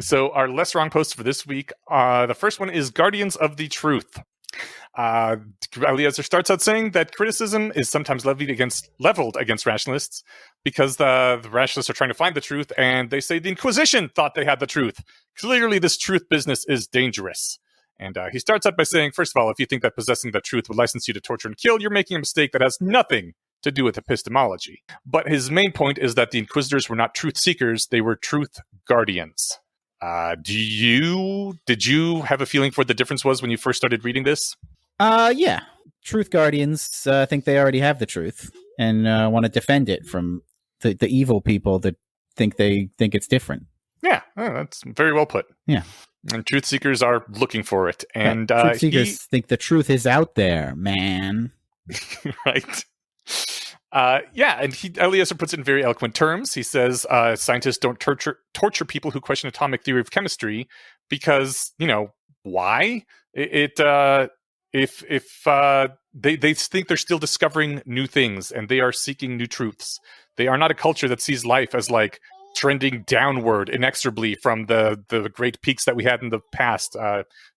So our Less Wrong posts for this week, the first one is Guardians of the Truth. Eliezer starts out saying that criticism is sometimes leveled against rationalists because the rationalists are trying to find the truth, and they say the Inquisition thought they had the truth. Clearly, this truth business is dangerous. And he starts out by saying, first of all, if you think that possessing the truth would license you to torture and kill, you're making a mistake that has nothing to do with epistemology. But his main point is that the Inquisitors were not truth seekers, they were truth guardians. Did you have a feeling for what the difference was when you first started reading this? Yeah. Truth guardians think they already have the truth and want to defend it from the evil people that think it's different. Yeah, that's very well put. Yeah. And truth seekers are looking for it. And truth seekers think the truth is out there, man. Right. And Eliezer puts it in very eloquent terms. He says scientists don't torture people who question atomic theory of chemistry because, why? If they think they're still discovering new things and they are seeking new truths. They are not a culture that sees life as like trending downward inexorably from the great peaks that we had in the past.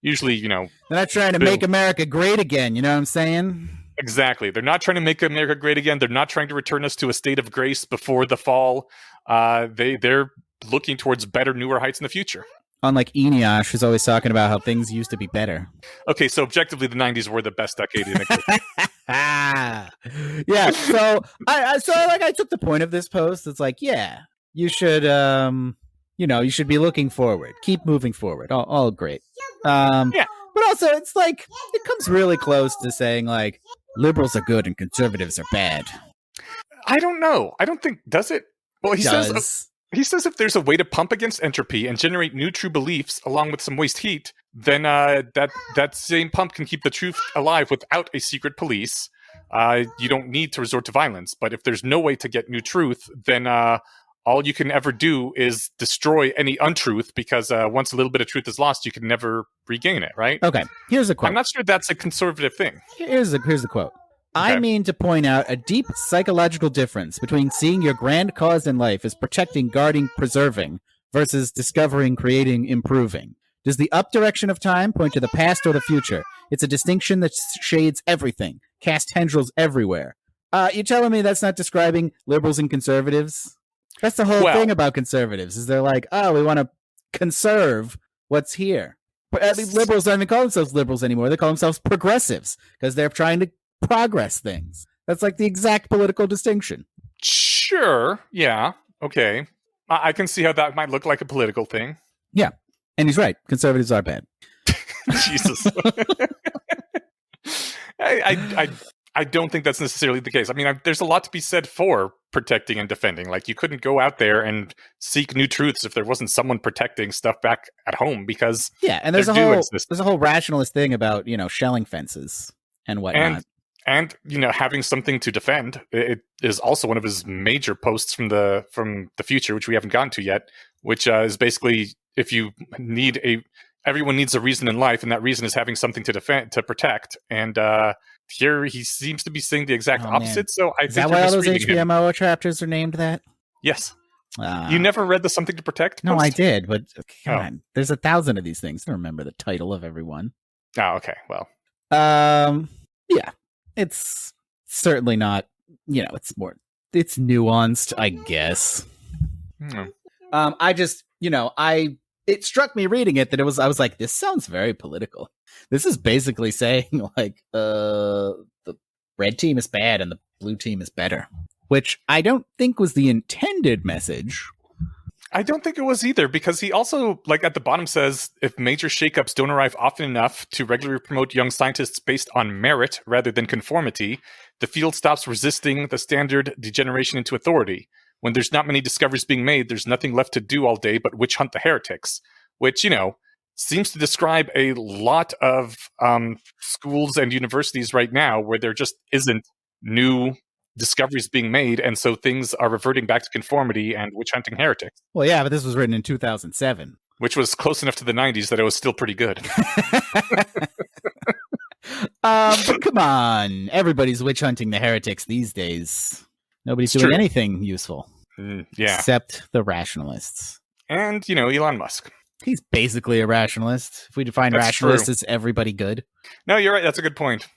Usually, they're not trying to make America great again. You know what I'm saying? Exactly. They're not trying to make America great again. They're not trying to return us to a state of grace before the fall. They're looking towards better, newer heights in the future. Unlike Eneasz, who's always talking about how things used to be better. Okay, so objectively, the 90s were the best decade in the Yeah, so I took the point of this post. It's like, yeah, you should, you should be looking forward. Keep moving forward. All great. Yeah. But also, it's like, it comes really close to saying, like, liberals are good and conservatives are bad. I don't know. I don't think, does it? Well, he says if there's a way to pump against entropy and generate new true beliefs along with some waste heat, then that same pump can keep the truth alive without a secret police. You don't need to resort to violence. But if there's no way to get new truth, then all you can ever do is destroy any untruth, because once a little bit of truth is lost, you can never regain it, right? Okay, here's a quote. I'm not sure that's a conservative thing. Here's the quote. Okay. I mean to point out a deep psychological difference between seeing your grand cause in life as protecting, guarding, preserving, versus discovering, creating, improving. Does the up direction of time point to the past or the future? It's a distinction that shades everything, casts tendrils everywhere. You telling me that's not describing liberals and conservatives? That's the whole thing about conservatives, is they're like, oh, we want to conserve what's here. But I mean, liberals don't even call themselves liberals anymore. They call themselves progressives because they're trying to progress things. That's like the exact political distinction. Sure. Yeah. Okay. I can see how that might look like a political thing. Yeah. And he's right. Conservatives are bad. Jesus. I don't think that's necessarily the case. I mean, there's a lot to be said for protecting and defending. Like, you couldn't go out there and seek new truths if there wasn't someone protecting stuff back at home, because and there's a whole rationalist thing about, shelling fences and whatnot. And having something to defend. It is also one of his major posts from the future, which we haven't gotten to yet, which is basically, if you everyone needs a reason in life, and that reason is having something to defend, to protect. And here he seems to be saying the exact opposite. Man. So I think that why all those HBMO chapters are named that? Yes. You never read the Something to Protect post? No, I did, but God, there's 1,000 of these things. I don't remember the title of every one. Oh, okay. Well. Yeah. It's certainly not, it's nuanced, I guess. I just, it struck me reading it that I was like, this sounds very political. This is basically saying, like, the red team is bad and the blue team is better, which I don't think was the intended message. I don't think it was either, because he also, like, at the bottom says, if major shakeups don't arrive often enough to regularly promote young scientists based on merit rather than conformity, the field stops resisting the standard degeneration into authority. When there's not many discoveries being made, there's nothing left to do all day but witch hunt the heretics, which, seems to describe a lot of schools and universities right now where there just isn't new discoveries being made, and so things are reverting back to conformity and witch hunting heretics. Well, yeah, but this was written in 2007, which was close enough to the 90s that it was still pretty good. But come on, everybody's witch hunting the heretics these days. Nobody's doing anything useful, yeah, except the rationalists and Elon Musk. He's basically a rationalist. If we define That's rationalist true. as everybody good. No, you're right. That's a good point.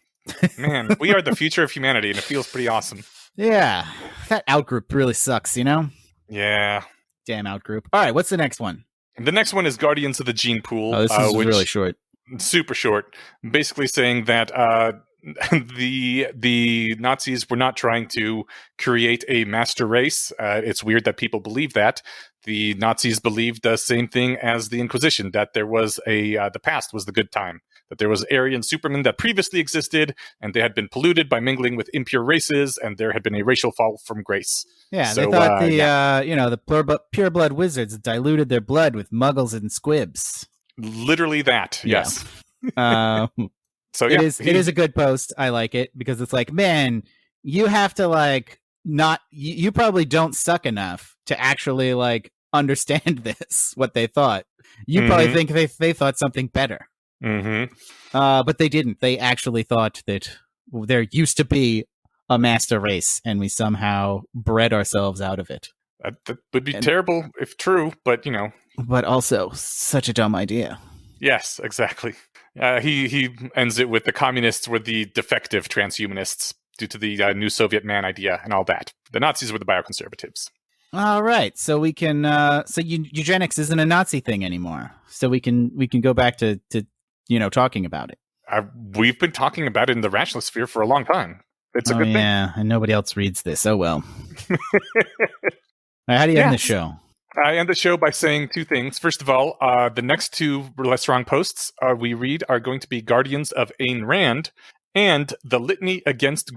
Man, we are the future of humanity, and it feels pretty awesome. Yeah, that outgroup really sucks, you know? Yeah. Damn outgroup. All right, what's the next one? The next one is Guardians of the Gene Pool. Oh, this is which, really short. Super short. Basically saying that the Nazis were not trying to create a master race. It's weird that people believe that. The Nazis believed the same thing as the Inquisition, that there was the past was the good time, that there was Aryan supermen that previously existed, and they had been polluted by mingling with impure races, and there had been a racial fall from grace. Yeah, So, they thought the pure blood wizards diluted their blood with muggles and squibs. Literally that, Yeah. yes. So yeah, it is a good post. I like it because it's like, man, you have to like not you probably don't suck enough to actually like understand this, what they thought. You probably think they thought something better. But they didn't. They actually thought that there used to be a master race and we somehow bred ourselves out of it. That would be terrible if true, but But also such a dumb idea. Yes, exactly. He ends it with the communists were the defective transhumanists due to the new Soviet man idea and all that. The Nazis were the bioconservatives. All right, so we can. So eugenics isn't a Nazi thing anymore. So we can go back to talking about it. We've been talking about it in the rationalist sphere for a long time. It's a good thing. Yeah, and nobody else reads this. Oh well. How do you end the show? I end the show by saying two things. First of all, the next two LessWrong posts we read are going to be Guardians of Ayn Rand and the Litany against